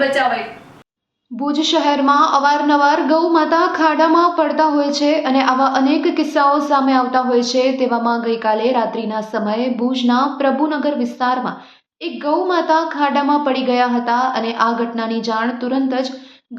બચાવાય। ભુજ શહેરમાં અવારનવાર ગૌ માતા ખાડામાં પડતા હોય છે અને આવા અનેક કિસ્સાઓ સામે આવતા હોય છે। તેવામાં ગઈકાલે રાત્રિના સમયે ભુજના પ્રભુનગર વિસ્તારમાં એક ગૌ માતા ખાડામાં પડી ગયા હતા અને આ ઘટનાની જાણ તુરંત જ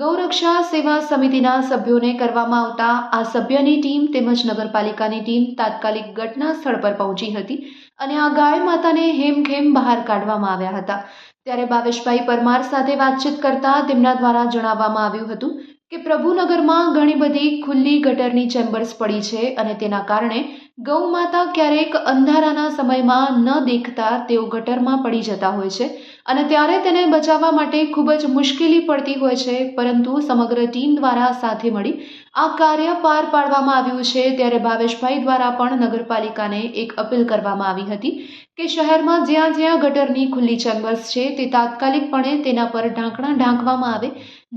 ગૌરક્ષા સેવા સમિતિના સભ્યોને કરવામાં આવતા આ સભ્યની ટીમ તેમજ નગરપાલિકાની ટીમ તાત્કાલિક ઘટના સ્થળ પર પહોંચી હતી અને આ ગાય માતાને હેમખેમ બહાર કાઢવામાં આવ્યા હતા। ત્યારે ભાવેશભાઈ પરમાર સાથે વાતચીત કરતા તેમના દ્વારા જણાવવામાં આવ્યું હતું કે પ્રભુનગરમાં ઘણી બધી ખુલ્લી ગટરની ચેમ્બર્સ પડી છે અને તેના કારણે ગૌ માતા ક્યારેક અંધારાના સમયમાં ન દેખતા તેઓ ગટરમાં પડી જતા હોય છે અને ત્યારે તેને બચાવવા માટે ખૂબ જ મુશ્કેલી પડતી હોય છે, પરંતુ સમગ્ર ટીમ દ્વારા સાથે મળી આ કાર્ય પાર પાડવામાં આવ્યું છે। ત્યારે ભાવેશભાઈ દ્વારા પણ નગરપાલિકાને એક અપીલ કરવામાં આવી હતી કે શહેરમાં જ્યાં જ્યાં ગટરની ખુલ્લી ચેમ્બર્સ છે તે તાત્કાલિકપણે તેના પર ઢાંકણા ઢાંકવામાં આવે,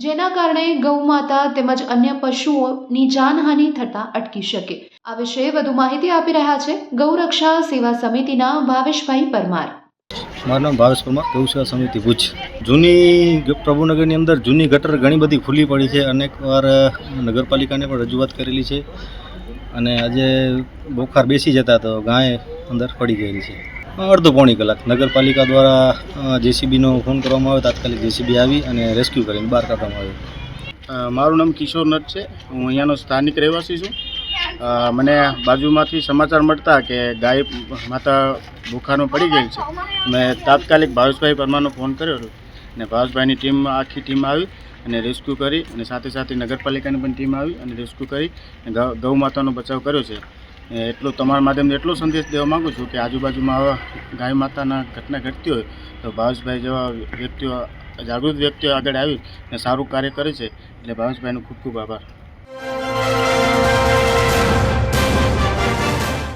જેના કારણે ગૌ માતા તેમજ અન્ય પશુઓની જાનહાનિ થતાં અટકી શકે। આ વિશે વધુ માહિતી આપી રહ્યા છે ગૌરક્ષા સેવા સમિતિના ભાવેશભાઈ પરમાર। મારું નામ ભાવેશ પરમાર, ગૌસેવા સમિતિ ભુજ। જૂની પ્રભુનગરની અંદર જૂની ગટર ઘણી બધી ખુલ્લી પડી છે। અનેકવાર નગરપાલિકાને પણ રજૂઆત કરેલી છે અને આજે બોખાર બેસી જતા તો ગાય અંદર પડી ગયેલી છે। અડધો પોણી કલાક નગરપાલિકા દ્વારા જેસીબીનો ફોન કરવામાં આવ્યો, તાત્કાલિક જેસીબી આવી અને રેસ્ક્યુ કરીને બહાર કાઢવામાં આવ્યો। મારું નામ કિશોર નટ છે, હું અહીંયાનો સ્થાનિક રહેવાસી છું। મને બાજુમાંથી સમાચાર મળતા કે ગાય માતા બુખારમાં પડી ગઈ છે। મેં તાત્કાલિક ભાવેશભાઈ પરમારનો ફોન કર્યો હતો અને ભાવેશભાઈની ટીમ આખી ટીમ આવી અને રેસ્ક્યુ કરી અને સાથે સાથે નગરપાલિકાની પણ ટીમ આવી અને રેસ્ક્યુ કરી ગૌ માતાનો બચાવ કર્યો છે। એટલો તમારા માધ્યમથી એટલો સંદેશ દેવા માગું છું કે આજુબાજુમાં આવા ગાય માતાના ઘટના ઘટતી હોય તો ભાવેશભાઈ જેવા વ્યક્તિઓ, જાગૃત વ્યક્તિઓ આગળ આવી અને સારું કાર્ય કરે છે, એટલે ભાવેશભાઈનો ખૂબ ખૂબ આભાર।